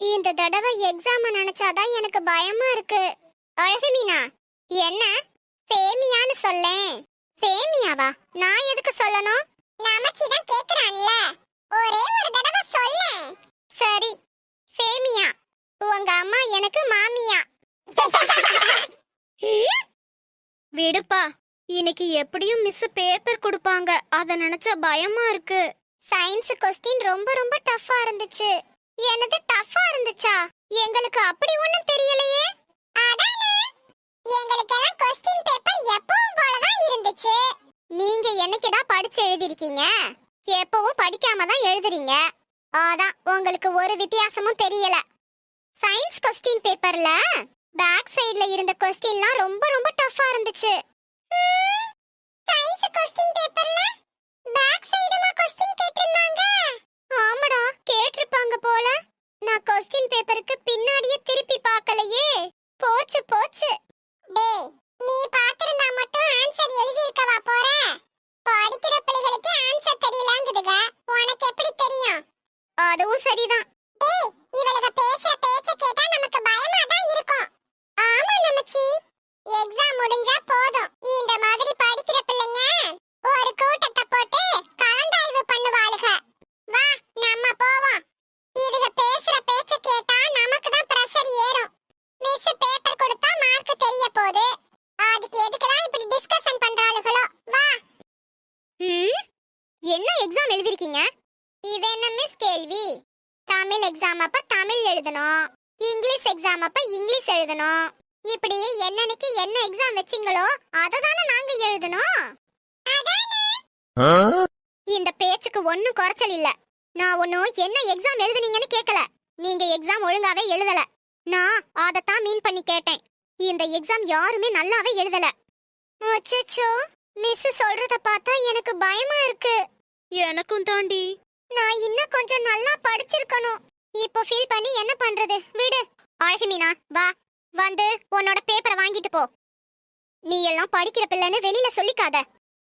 இந்த தடவை எக்ஸாம் நினைச்சாதான் எனக்கு பயமா இருக்கு. அழகு மீனா, என்ன சேமியான்னு சொல்லேன். சேமியாவா? நான் எதுக்கு சொல்லணும்? நமச்சி தான் கேக்குறான்ல, ஒரே ஒரு தடவை சொல்லேன். சரி, சேமியா. உங்க அம்மா எனக்கு மாமியா. விடுப்பா, இன்னைக்கு எப்படியும் மிஸ் பேப்பர் கொடுப்பாங்க. அத நினைச்சா பயமா இருக்கு. சயின்ஸ் கொஸ்டின் ரொம்ப ரொம்ப டஃப்பா இருந்துச்சு. என்னது டஃப்பா இருந்துச்சா? எங்களுக்கு அப்படி ஒண்ணும் தெரியலையே. அதானே, எங்களுக்கெல்லாம் கொஸ்டின் பேப்பர் எப்பவும் போல தான் இருந்துச்சு. நீங்க என்னைக்குடா படிச்சு எழுதிருக்கீங்க? எப்பவும் படிக்காம தான் எழுதுறீங்க. அதான் உங்களுக்கு ஒரு வித்தியாசமும் தெரியல. சயின்ஸ் கொஸ்டின் பேப்பர்ல பேக் சைடுல இருந்த கொஸ்டின்லாம் ரொம்ப ரொம்ப டஃப்பா இருந்துச்சு. சயின்ஸ் கொஸ்டின் பேப்பர்ல பேக் சைடுமா கொஸ்டின் கேட்டிருந்தாங்க? ஆமாடா, கேட்டிருப்பாங்க போல. நான் கொஸ்டின் பேப்பருக்கு பின்னாடியே திருப்பி பார்க்கலையே. போச்சு போச்சு. டேய், நீ பாத்திருந்தா மட்டும் ஆன்சர் எழுதி இருக்கவா போற? படிக்கிற பிள்ளைகளுக்கு ஆன்சர் தெரியலங்குதுங்க, உனக்கு எப்படி தெரியும்? அதுவும் சரிதான். டேய், இவளுக பேசுற பேச்ச கேட்டா நமக்கு பயமா தான் இருக்கும். ஆமா நமச்சி, எக்ஸாம் முடிஞ்சா போதும் இந்த மாதிரி படிக்கிற பிள்ளைங்க ஒரு கூட்டத்தை போட்டு கலந்தாய்வு பண்ணுவாளுக. வா, நம்ம போவோம். இதுக பேசுற பேச்ச கேட்டா நமக்கு தான் பிரஷர் ஏறும். மிஸ் பேப்பர் கொடுத்தா மார்க் தெரிய போகுது. அதுக்கு எதுக்கு தான் இப்படி டிஸ்கஷன் பண்றாளுகளோ? வா. என்ன எக்ஸாம் எழுதிருக்கீங்க? இது என்ன மிஸ் கேள்வி? தமிழ் எக்ஸாம் அப்ப தமிழ் எழுதணும், இங்கிலீஷ் எக்ஸாம் அப்ப இங்கிலீஷ் எழுதணும். இப்படி என்னன்னைக்கு என்ன எக்ஸாம் வெச்சீங்களோ அததானே நாங்க எழுதணும். இந்த பேச்சுக்கு ஒண்ணும் குறைச்சல் இல்ல. நான் ஒன்னும் என்ன எக்ஸாம் எழுதுனீங்கன்னு கேட்கல. நீங்க எக்ஸாம் ஒழுங்காவே எழுதல. நான் அதத்தான் மீன் பண்ணி கேட்டேன். இந்த எக்ஸாம் யாருமே நல்லாவே எழுதல. அச்சச்சோ, மிஸ் சொல்றத பார்த்தா எனக்கு பயமா இருக்கு. எனக்கும் தாண்டி. நான் இன்னும் கொஞ்சம் நல்லா படிச்சிருக்கணும். இப்போ ஃபீல் பண்ணி என்ன பண்றது? விடு. அழகு மீனா, வா, வந்து உன்னோட பேப்பரை வாங்கிட்டு போ. நீ எல்லாம் படிக்கிற பிள்ளைன்னு வெளியில சொல்லிக்காத.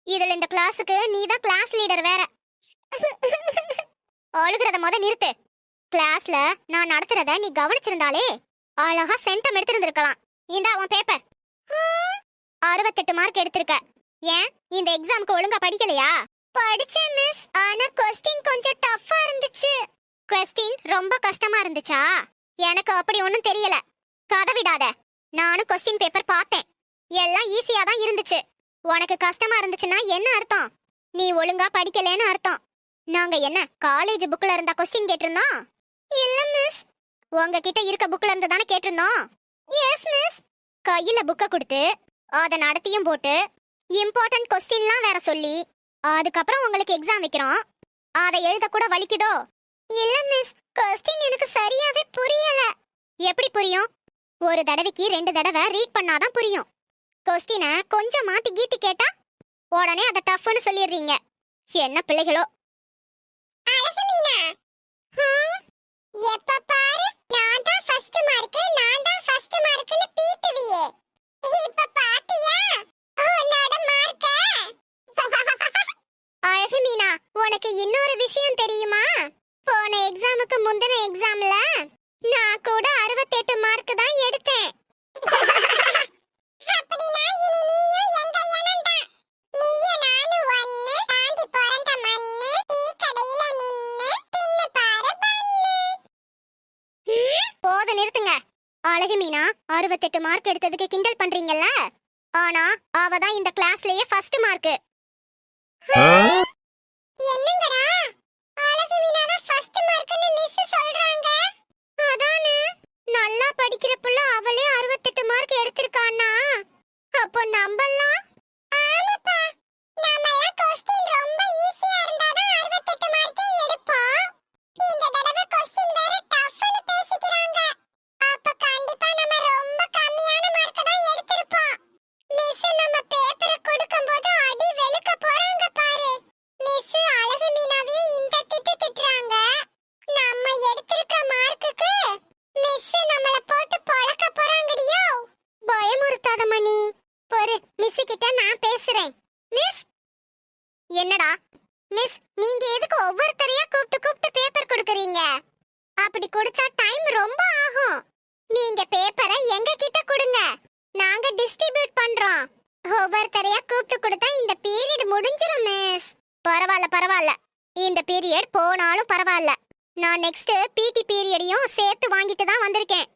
இதுல இந்த கிளாஸுக்கு நீ தான் கிளாஸ் லீடர் வேற. அழுகிறத முத நிறுத்து. கிளாஸ்ல நான் நடத்துறத நீ கவனிச்சிருந்தாலே அழகா சென்டம் எடுத்திருந்திருக்கலாம். இந்தா உன் பேப்பர். 68 மார்க் எடுத்திருக்க. ஏன் இந்த எக்ஸாம்க்கு ஒழுங்கா படிக்கலையா? படிச்சேன் மிஸ், ஆனா கொஸ்டின் கொஞ்சம் டஃப்பா இருந்துச்சு. கொஸ்டின் ரொம்ப கஷ்டமா இருந்துச்சா? எனக்கு அப்படி ஒண்ணும் தெரியல. கதை விடாத. நானும் கொஸ்டின் பேப்பர் பார்த்தேன். எல்லாம் ஈஸியா தான் இருந்துச்சு. உனக்கு கஷ்டமா இருந்துச்சுன்னா என்ன அர்த்தம்? நீ ஒழுங்கா படிக்கலன்னு அர்த்தம். நாங்க என்ன காலேஜ் புக்ல இருந்தா கொஸ்டின் கேட்டிருந்தோம்? இல்ல மிஸ், உங்ககிட்ட இருக்க புக்ல இருந்து தானே கேட்டிருந்தோம். Yes miss. கையில புக்க கொடுத்து அத நடத்தியும் போட்டு இம்பார்ட்டன்ட் கொஸ்டின்லாம் வேற சொல்லி அதுக்கப்புறம் உங்களுக்கு எக்ஸாம் வைக்கிறோம். அதை எழுத கூட வலிக்குதோ? இல்ல மிஸ், கொஸ்டின் எனக்கு சரியாவே புரியல. எப்படி புரியும்? ஒரு தடவைக்கு 2 தடவை ரீட் பண்ணாதான் புரியும். கொஸ்டினை கொஞ்சம் மாத்தி கீத்தி கேட்டா உடனே அதை டஃப்னு சொல்லிடுறீங்க. என்ன பிள்ளைகளோ. எப்ப பாரு நான் தான் ஃபர்ஸ்ட் மார்க், நான் தான் ஃபர்ஸ்ட் மார்க்னு பீத்துவியே. இப்ப பாத்தியா உன்னோட மார்க்க? அழகு மீனா, உனக்கு இன்னொரு விஷயம் தெரியுமா? போன எக்ஸாமுக்கு முந்தின எக்ஸாம்ல நான் கூட 68 மார்க் தான் எடுத்தேன். அப்படினா இனி நீயும் எங்க இனம்தான். நீயும் நானும் ஒண்ணு, தாண்டி பிறந்த மண்ணு, டீ கடையில நின்னு தின்னு பாரு பண்ணு. போத நிறுத்துங்க. அழகு மீனா, 68 மார்க் எடுத்ததுக்கு கிண்டல் பண்றீங்கல்ல? ஆனா அவ தான் இந்த கிளாஸ்லயே ஃபர்ஸ்ட் மார்க். என்னங்கடா, அழகு மீனா தான் ஃபர்ஸ்ட் மார்க்னு மிஸ் சொல்றாங்க. அதானே, நல்லா படிக்கிற புள்ள அவளே 68 மார்க் எடுத்திருக்கானா? அப்போ நம்பலாம். ஆமாப்பா, நம்மலாம் கொஸ்டின் ரொம்ப ஈஸியா இருந்தா தான் 68 மார்க்கே எடுப்போம். இந்த தடவை கொஸ்டின் வேற டஃப்னு பேசிக்கிறாங்க. அப்ப கண்டிப்பா நம்ம ரொம்ப கம்மியான மார்க் தான் எடுத்திருப்போம். மிஸ் நம்ம பேப்பரை கொடுக்கும்போது அடி வெளுக்க போறாங்க பாரு. மிஸ் அழகு மீனாவே இந்த திட்டு திட்டுறாங்க. நம்ம கொடுத்தா டைம் ரொம்ப ஆகும். நீங்க பேப்பரை எங்க கிட்ட கொடுங்க, நாங்க டிஸ்ட்ரிபியூட் பண்றோம். ஒவ்வொருத்தரையா கூப்பிட்டு கொடுத்தா இந்த பீரியட் முடிஞ்சிரும் மிஸ். பரவாயில்ல பரவாயில்ல, இந்த பீரியட் போனாலும் பரவாயில்ல. நான் நெக்ஸ்ட் பிடி பீரியடையும் சேர்த்து வாங்கிட்டு தான் வந்திருக்கேன்.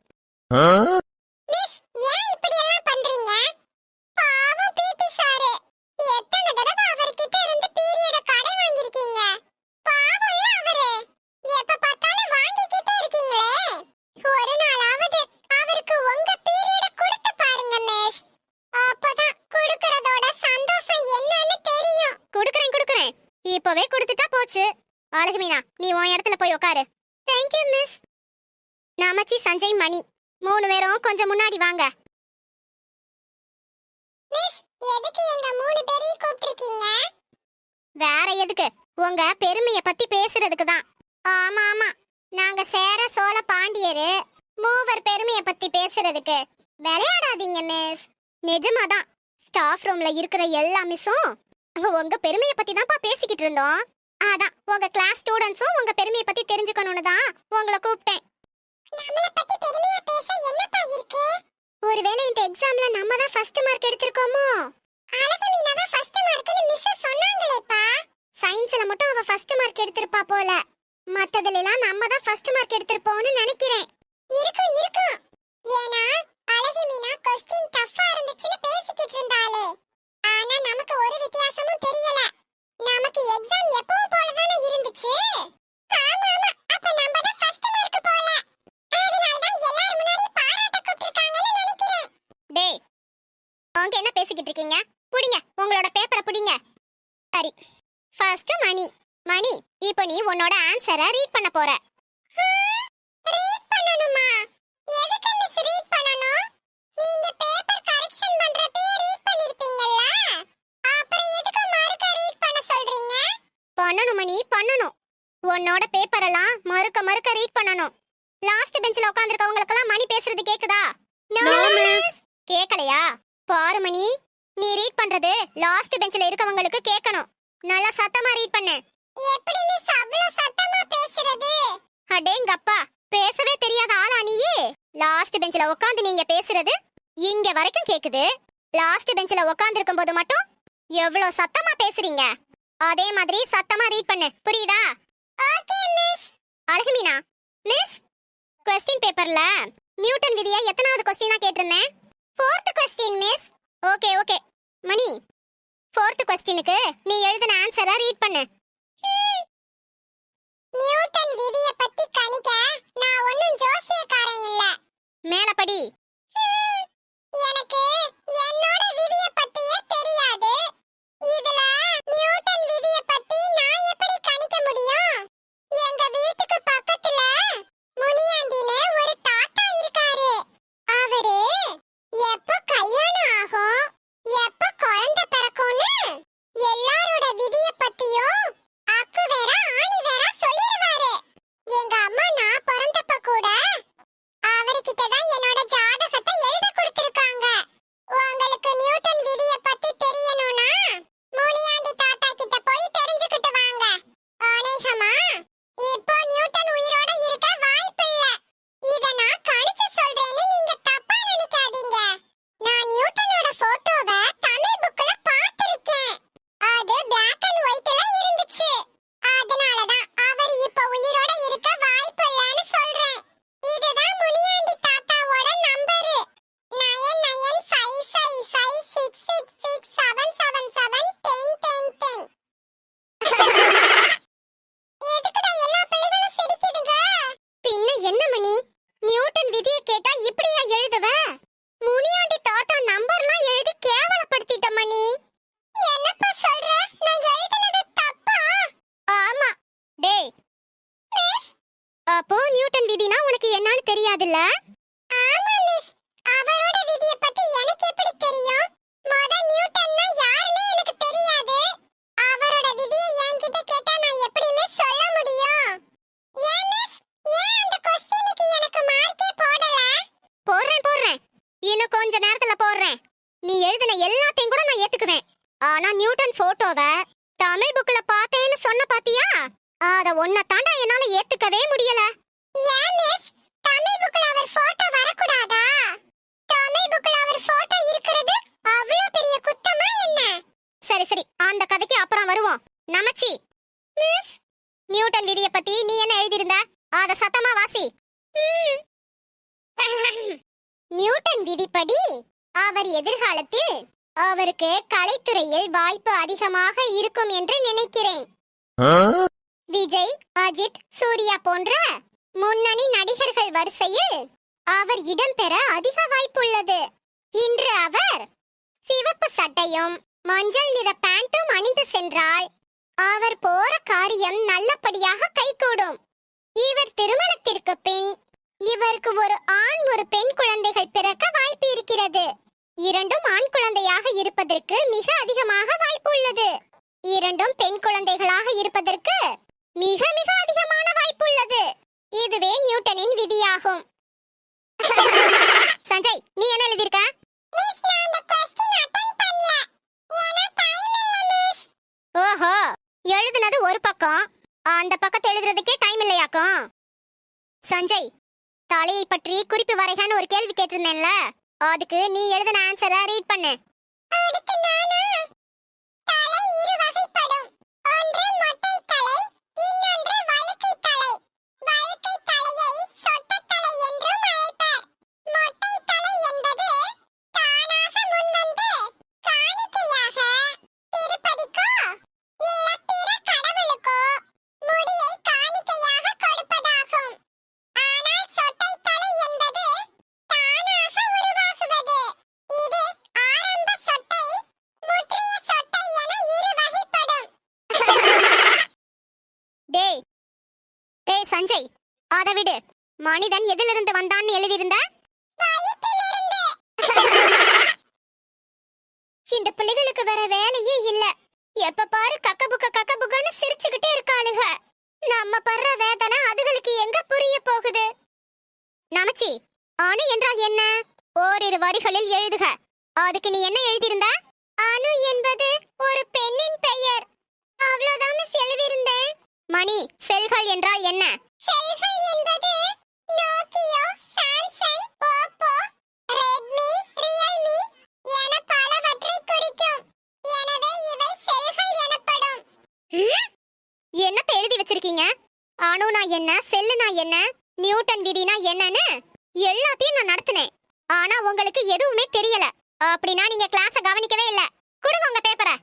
மிஸ், ஏன் இப்படி எல்லாம் பண்றீங்க? பாவம் பிடி சார், எத்தனை தடவை அவர்கிட்ட இருந்து பீரியட கடை வாங்கிருக்கீங்க. பாவம்ல அவரு, எப்ப பார்த்தாலும் வாங்கிக்கிட்டே இருக்கீங்களே. ஒரு நாளாவது அவருக்கு உங்க பீரியட கொடுத்து பாருங்க மிஸ். அப்பதான் கொடுக்கறதோட சந்தோஷம் என்னன்னு தெரியும். குடுக்குறேன், இப்பவே கொடுத்துட்டா போச்சு. அழகு மீனா, நீ உன் இடத்துல போய் உட்காரு. Thank you miss. Namachi, Sanjay, Mani 3 பேரும் கொஞ்சம் முன்னாடி வாங்க. மிஸ், எதுக்கு எங்க 3 பேரையும் கூப்பிட்டிருக்கீங்க? வேற எதுக்கு, உங்க பெருமையை பத்தி பேசுறதுக்கு தான். ஆமா ஆமா, நாங்க சேர சோழ பாண்டியரு மூவர் பெருமையை பத்தி பேசுறதுக்கு. விளையாடாதீங்க மிஸ், நிஜமாதான். ஸ்டாஃப் ரூம்ல இருக்கிற எல்லா மிஸ்ஸும் உங்க பெருமையை பத்தி தான்ப்பா பேசிக்கிட்டு இருந்தோம். அதான் உங்க கிளாஸ் ஸ்டூடண்ட்ஸும் உங்க பெருமையை பத்தி தெரிஞ்சுக்கணும்னு தான் உங்களை கூப்பிட்டேன். நம்மள பத்தி பெருமையா பேச என்னப்பா இருக்கு? ஒருவேளை இந்த எக்ஸாம்ல நம்ம தான் ஃபர்ஸ்ட் மார்க் எடுத்துறோமோ? அழகு மீனா தான் ஃபர்ஸ்ட் மார்க்னு மிஸ் சொன்னாங்களேப்பா. சயின்ஸ்ல மட்டும் அவ ஃபர்ஸ்ட் மார்க் எடுத்துறப்பா போல. மத்ததுல எல்லாம் நம்ம தான் ஃபர்ஸ்ட் மார்க் எடுத்துறோம்னு நினைக்கிறேன். இருக்கும். ஏனா அழகு மீனா क्वेश्चन டஃபா இருந்துச்சுன்னு பேசிக்கிட்டு இருந்தாளே. ஆனா நமக்கு ஒரு வித்தியாசமும் தெரியல. நமக்கு எக்ஸாம் எப்பவும் போல தானே இருந்துச்சு. ஆமா, அப்ப நம்ம தான் ஃபர்ஸ்ட் மார்க் போல. அதனால தான் எல்லாரும் முன்னாடி பாராட்ட கூப்பிட்டாங்கன்னு நினைக்கிறேன். டேய், அவங்க என்ன பேசிக்கிட்டு இருக்கீங்க? புடிங்க, உங்களோட பேப்பரை புடிங்க. சரி, ஃபர்ஸ்ட் மணி, இப்போ நீ உன்னோட ஆன்சரை ரீட் பண்ண போற. ரீட் பண்ணனுமா? எதுக்கு மிஸ் ரீட் பண்ணனும்? நீங்க பேப்பர் கரெக்ஷன் பண்றப்பே ரீட் பண்ணிருப்பீங்கல்ல, அப்புறம் எதுக்கு மறுக்க ரீட் பண்ண சொல்றீங்க? பண்ணனும் மணி, பண்ணனும். உன்னோட பேப்பர் எல்லாம் மறுக்க ரீட் பண்ணனும். லாஸ்ட் பெஞ்ச்ல உட்கார்ந்திருக்கவங்களுக்கெல்லாம் மணி பேசுறது கேக்குதா? No miss. கேக்கலையா? பாரு மணி, நீ ரீட் பண்றது லாஸ்ட் பெஞ்ச்ல இருக்கவங்களுக்கு கேட்கணும். நல்லா சத்தமா ரீட் பண்ணு. எப்படி மிஸ் அவ்ளோ சத்தமா பேசுறது? அடேங்கப்பா, பேசவே தெரியாத ஆளா நீயே? லாஸ்ட் பெஞ்ச்ல உட்கார்ந்து நீங்க பேசுறது இங்க வரைக்கும் கேக்குது. லாஸ்ட் பெஞ்ச்ல உட்கார்ந்து இருக்கும்போது மட்டும் எவ்வளவு சத்தமா பேசுறீங்க. அதே மாதிரி சத்தமா ரீட் பண்ணு, புரியுதா? Okay miss. அழகு மீனா மிஸ், क्वेश्चन பேப்பர்ல நியூட்டன் விதியை எத்தனாவது क्वेश्चनா கேட்டிருந்தேன்? 4th question miss. ஓகே மணி, 4th क्वेश्चनக்கு நீ எழுதின ஆன்சரை ரீட் பண்ணு. நியூட்டன் விதியை பத்தி கணிக்க நான் ஒண்ணும் ஜோசியக்காரன் இல்ல. மேல படி. எனக்கு என்னோட விதியை பத்தியே தெரியாது. இதுல நியூட்டன் விதியை பத்தி நான் எப்படி கணிக்க முடியும்? எங்க வீட்டுக்கு பக்கத்துல முனியாண்டினே ஒரு தாத்தா இருக்காரு. அவரு எப்ப கல்யாணம் ஆகும், எப்ப குழந்தை பிறக்கும்னு எல்லாரோட விதியை பத்தியும் அக்கு வேற ஆணி வேற சொல்லிடுவாரு. எங்க அம்மா நான் பிறந்தப்ப கூட அவர்கிட்ட தான் என்னோட ஜாதகத்தை எழுத கொடுத்திருக்காங்க. உங்களுக்கு நியூட்டன் விதியை பத்தி தெரியணும்னா முனியாண்டி தாத்தா கிட்ட போய் தெரிஞ்சுக்கிட்டு வாங்க. அநேகமா இப்போ நியூட்டன் உயிரோட இருக்க வாய்ப்பில்ல. இத நான் கணிச்சு சொல்றேன்னு நீங்க தப்பா நினைக்காதீங்க. நான் நியூட்டனோட போட்டோவை தமிழ் புக்ல பார்த்திருக்கேன். அது black and whiteல இருந்துச்சு. அதனால தான் அவர் இப்போ உயிரோட இருக்க வாய்ப்பில்லைன்னு சொல்றேன். இதுதான் முனியாண்டி தாத்தாவோட நம்பர் 9955666777101010. எதுக்குடா எல்லா பிள்ளைகளும் சிரிக்குதுங்க? பின்ன என்ன மணி, நியூட்டன் விதியை கேட்டா இப்படியா எழுதுவ? முனியாண்டி தாத்தா நம்பர்லாம் எழுதி கேவலப்படுத்திட்ட மணி. என்னப்பா சொல்ற? நான் எழுதுனது தப்பா? ஆமா. டேய் மிஸ், அப்போ நியூட்டன் விதினா உனக்கு என்னன்னு தெரியாதுல்ல? ஆமா மிஸ், அவரோட விதியை பத்தி எனக்கு எப்படி தெரியும்? முத நியூட்டன்னா யாருன்னே எனக்கு தெரியாது. அவரோட விதியை என்கிட்ட கேட்டா நான் எப்படி மிஸ் சொல்ல முடியும்? ஏன் மிஸ், ஏன் அந்த क्वेश्चनக்கு எனக்கு மார்க்கே போடல? போடுறேன். இன்னும் கொஞ்ச நேரத்துல போடுறேன். நீ எழுதின எல்லாத்தையும் கூட நான் ஏத்துக்குவேன். ஆனா நியூட்டன் போட்டோவை தமிழ் புக்ல பார்த்தேன்னு சொன்ன பாத்தியா? அத ஒன்ன தாண்டா என்னால ஏத்துக்கவே முடியல. ஏன் மிஸ் தமிழ் புக்ல அவர் போட்டோ வரக்கூடாதா? தமிழ் புக்ல அவர் போட்டோ இருக்கிறது அவ்வளவு பெரிய குத்தமா என்ன? சரி சரி, அந்த கதைக்கு அப்புறம் வருவோம். நமச்சி மிஸ், நியூட்டன் விதியை பத்தி நீ என்ன எழுதியிருந்த? அத சத்தமா வாசி. நியூட்டன் விதிப்படி அவர் எதிர்காலத்தில் அவருக்கு கலைத்துறையில் வாய்ப்பு அதிகமாக இருக்கும் என்று நினைக்கிறேன். விஜய், அஜித், சூர்யா போன்ற முன்னணி நடிகர்கள் வரிசையில் அவர் இடம்பெற அதிக வாய்ப்புள்ளது. இன்று அவர் சிவப்பு சட்டையும் மஞ்சள் நிற பேண்டும் அணிந்து சென்றால் அவர் போற காரியம் நல்லபடியாக கைகூடும். இவர் திருமணத்திற்கு பின் இவருக்கு ஒரு ஆண் ஒரு பெண் குழந்தைகள் பிறக்க வாய்ப்பு இருக்கிறது. இரண்டும் ஆண் குழந்தையாக இருப்பதற்கு மிக அதிகமாக வாய்ப்பு உள்ளது. இரண்டும் பெண் குழந்தைகளாக இருப்பதற்கு மிக மிக அதிகமான வாய்ப்பு உள்ளது. இதுவே நியூட்டனின் விதியாகும். சஞ்சய், நீ என்ன எழுதிருக்க? ஓஹோ, எழுதுனது ஒரு பக்கம், அந்த பக்கத்தை எழுதுறதுக்கே டைம் இல்லையாக்கும். சஞ்சய், தலையை பற்றி குறிப்பு வரைகான்னு ஒரு கேள்வி கேட்டிருந்தேன்ல, அதுக்கு நீ எழுதின ஆன்சரை ரீட் பண்ணு. அடுத்து நானா? தலை இரு வகைப்படும். ஒன்று மொட்டை தலை, இன்னொன்று வழுக்கை தலை. வழுக்கை தலையை சொட்டத்தலை என்றும் அழைப்பர். மொட்டை தலை என்பது தானாக முன்வந்து காணிக்கையாக திருப்பதிக்கோ இல்ல பிற கடவுளுக்கோ முடியை காணிக்கையாக கொடுப்பதாகும். ஆனால் சொட்டை தலை என்பது தானாக உருவாகுவது. இது ஆரம்ப சொட்டை, முற்றிய சொட்டை என இரு வகைப்படும். டேய் டேய் சஞ்சய், அதை விடு. மனிதன் எதிலிருந்து வந்தான்னு எழுதியிருந்த? வயிற்றிலிருந்து. இந்த பிள்ளைகளுக்கு வேற வேலையே இல்ல. எப்ப பாரு கக்கபுக்கன்னு சிரிச்சுக்கிட்டே இருக்காளுக. நம்ம படுற வேதனை அதுகளுக்கு எங்க புரிய போகுது? நமச்சி, அணு என்றால் என்ன? ஓரிரு வரிகளில் எழுதுக. அதுக்கு நீ என்ன எழுதியிருந்த? அணு என்பது ஒரு பெண்ணின் பெயர். அவ்வளவுதான் மிஸ் எழுதியிருந்தேன். மணி, செல்கள் என்றால் என்ன? செல்கள் என்பது நோக்கியோ, சாம்சங், ஓப்போ, ரெட்மி, ரியல்மி என பலவற்றை குறிக்கும். எனவே இவை செல்கள் எனப்படும். என்னத்தை எழுதி வச்சிருக்கீங்க? அணுனா என்ன, செல்லுனா என்ன, நியூட்டன் விதினா என்னன்னு எல்லாத்தையும் நான் நடத்தினேன். ஆனா உங்களுக்கு எதுவுமே தெரியல. அப்படின்னா நீங்க கிளாஸ கவனிக்கவே இல்ல. கொடுங்க உங்க பேப்பரை.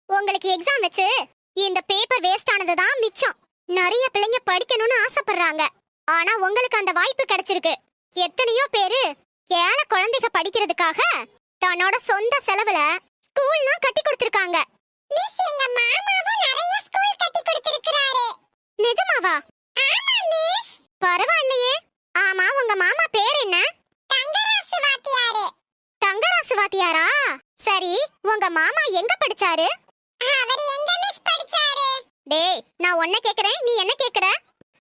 உங்களுக்கு எக்ஸாம் வச்சு இந்த பேப்பர் வேஸ்ட் ஆனதுதான் மிச்சம். நிறைய பிள்ளைங்க படிக்கணும்னு ஆசைப்படுறாங்க. ஆனா உங்களுக்கு அந்த வாய்ப்பு கிடைச்சிருக்கு. எத்தனையோ பேரு ஏழை குழந்தைங்க படிக்கிறதுக்காக தன்னோட சொந்த செலவுல ஸ்கூல்லாம் கட்டி கொடுத்திருக்காங்க. மிஸ், எங்க மாமாவும் நிறைய ஸ்கூல் கட்டி கொடுத்திருக்காரு. நிஜமாவா? ஆமா மிஸ். பரவாயில்லையே. ஆமா, உங்க மாமா பேர் என்ன? தங்கராசு வாத்தியாரு. தங்கராசு வாத்தியாரா? சரி, உங்க மாமா எங்க படிச்சாரு? அவர் எங்க மிஸ் படிச்சாரு? டேய், நான் உன்னை கேக்குறேன், நீ என்ன கேக்குற?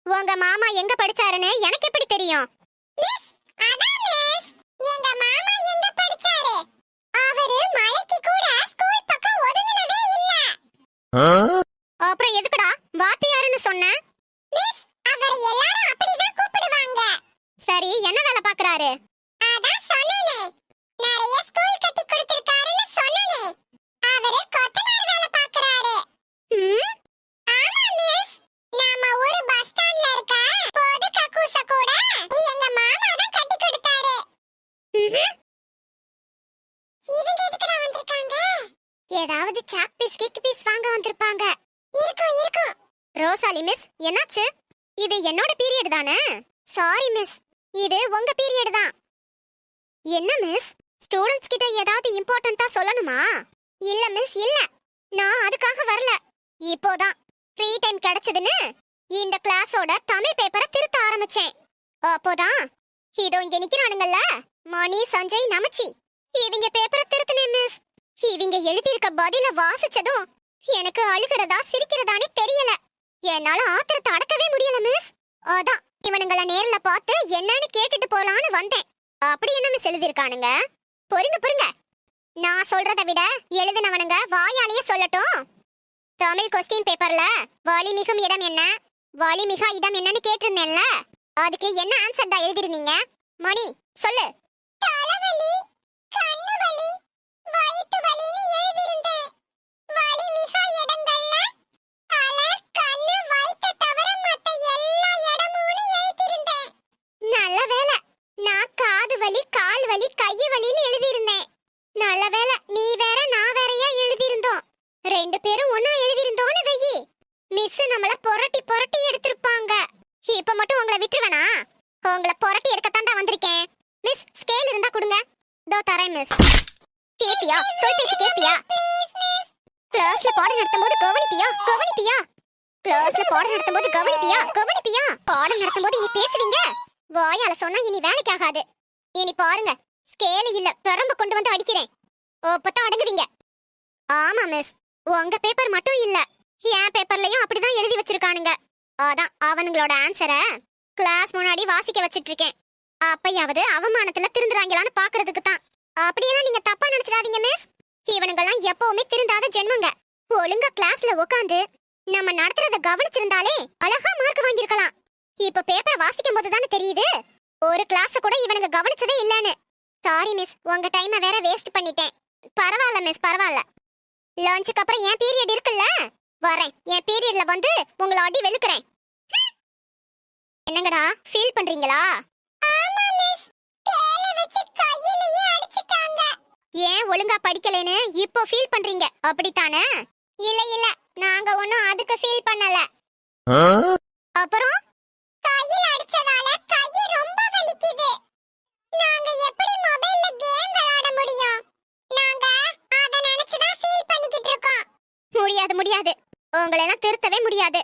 உங்க மாமா எங்க படிச்சாருன்னு எனக்கு எப்படி தெரியும்? மிஸ், அதான் மிஸ், எங்க மாமா எங்க படிச்சாரு? அவரு மலைக்கு கூட ஸ்கூல் பக்கம் ஒதுங்குனதே இல்ல. அப்புறம் எதுக்குடா வாத்தியாருன்னு சொன்ன? மிஸ், அவரை எல்லாரும் அப்படிதான் கூப்பிடுவாங்க. சரி, என்ன வேலை பார்க்கறாரு? அதான் சொன்னேனே, நிறைய ஸ்கூல் கட்டி கொடுத்திருக்காருன்னு சொன்னேனே. அவரு கொத்தனார் வேலை பார்க்கறாரு. ஆமா மிஸ், நாம ஒரு பஸ் ஸ்டாண்ட்ல இருக்க பொது கக்கூச கூட எங்க மாமா தான் கட்டி கொடுத்தாரு. இவங்க எதுக்குடா வந்திருக்காங்க? ஏதாவது சாக் பீஸ் கிக் பீஸ் வாங்க வந்திருப்பாங்க. இருக்கும். ரோசாலி மிஸ், என்னாச்சு? இது என்னோட பீரியட் தானே? சாரி மிஸ், இது உங்க பீரியட் தான். என்ன மிஸ், ஸ்டூடண்ட்ஸ் கிட்ட ஏதாவது இம்பார்ட்டன்ட்டா சொல்லணுமா? இல்ல மிஸ், இல்ல. நான் அதுக்காக வரல. இப்போதான் ஃப்ரீ டைம் கிடைச்சதுன்னு இந்த கிளாஸோட தமிழ் பேப்பரை திருத்த ஆரம்பிச்சேன். அப்போதான் இதோ இங்க நிக்கிறானுங்கல்ல, மணி, சஞ்சய், நமச்சி, இவங்க பேப்பரை திருத்தினேன் மிஸ். இவங்க எழுதியிருக்க பதில வாசிச்சதும் எனக்கு அழுகிறதா சிரிக்கிறதானே தெரியல. என்னால ஆத்திரத்தை அடக்கவே முடியல மிஸ். அதான் இவனுங்கள நேர்ல பார்த்து என்னன்னு கேட்டுட்டு போலான்னு வந்தேன். அப்படி என்ன மிஸ் எழுதிருக்கானுங்க? பொறுங்க. நான் சொல்றதை விட எழுதினவனுங்க வாயாலேயே சொல்லட்டும். தமிழ் கொஸ்டின் பேப்பர்ல வலிமிகும் இடம் என்ன, வலிமிகா இடம் என்னன்னு கேட்டிருந்தேன்ல, அதுக்கு என்ன ஆன்சர் தான் எழுதிருந்தீங்க மணி சொல்லு. தலைவலி, கண்ணு வலி, வயித்து வலின்னு எழுதிருந்தேன். வலி மிக இடங்கள்ல தலை, கண்ணு, வயித்தை தவிர மத்த எல்லா இடமும்னு எழுதிருந்தேன். நல்ல வேளை நான் காது வலி, கால் வலி, கை வலின்னு எழுதிருந்தேன். நல்ல வேளை நீ வேற நான் வேறயா எழுதிருந்தோம். ரெண்டு பேரும் ஒண்ணா எழுதிருந்தோன்னு வெயி மிஸ் நம்மள புரட்டி புரட்டி எடுத்திருப்பாங்க. இப்ப மட்டும் உங்களை விட்டுருவேனா? உங்களை புரட்டி எடுக்கத்தாண்டா வந்திருக்கேன். மிஸ் ஸ்கேல் இருந்தா கொடுங்க. தோ தரேன் மிஸ். கேப்பியா? சொல் பேச்சு கேப்பியா? கிளாஸ்ல பாடம் நடத்தும்போது கவனிப்பியா? கவனிப்பியா? கிளாஸ்ல பாடம் நடத்தும்போது கவனிப்பியா? கவனிப்பியா? பாடம் நடத்தும்போது இனி பேசுவீங்க. வாயால சொன்னா இனி வேலைக்கு ஆகாது. இனி பாருங்க, ஸ்கேல் இல்ல பெரம்ப கொண்டு வந்து அடிக்கிறேன். அப்பதான் அடங்குவீங்க. ஆமா மிஸ், உங்க பேப்பர் மட்டும் இல்ல, என் பேப்பர்லயும் அப்படிதான் எழுதி வச்சிருக்கானுங்க. அதான் அவனுங்களோட ஆன்சரை கிளாஸ் முன்னாடி வாசிக்க வச்சிட்டு இருக்கேன். அப்பயாவது அவமானத்துல திருந்துறாங்களான்னு பாக்குறதுக்கு தான். அப்படியெல்லாம் நீங்க தப்பா நினைச்சிடாதீங்க மிஸ். இவனுங்கெல்லாம் எப்பவுமே திருந்தாத ஜென்மங்க. ஒழுங்கா கிளாஸ்ல உட்காந்து நம்ம நடத்துறத கவனிச்சிருந்தாலே அழகா மார்க் வாங்கிருக்கலாம். இப்ப பேப்பரை வாசிக்கும் போது தானே தெரியுது ஒரு கிளாஸ் கூட இவனுங்க கவனிச்சதே இல்லன்னு. சாரி மிஸ், உங்க டைமை வேற வேஸ்ட் பண்ணிட்டேன். பரவாயில்ல மிஸ், பரவாயில்ல. லஞ்சுக்கு அப்புறம் என் பீரியட் இருக்குல்ல, வரேன். என் பீரியட்ல வந்து உங்களை அடி வெளுக்குறேன். என்னங்கடா ஃபீல் பண்றீங்களா? ஆமா மிஸ், கேல வச்சு கையிலேயே அடிச்சிட்டாங்க. ஏன் ஒழுங்கா படிக்கலன்னு இப்போ ஃபீல் பண்றீங்க அப்படிதானே? இல்ல இல்ல, நாங்க ஒண்ணும் அதுக்கு ஃபீல் பண்ணல. அப்புறம் கையில அடிச்சதால கை ரொம்ப வலிக்குது. நாங்க எப்படி மொபைல்ல கேம் விளையாட முடியும்? நாங்க அத நினைச்சு தான் ஃபீல் பண்ணிக்கிட்டு இருக்கோம். முடியாது முடியாது, உங்களை எல்லாம் திருத்தவே முடியாது.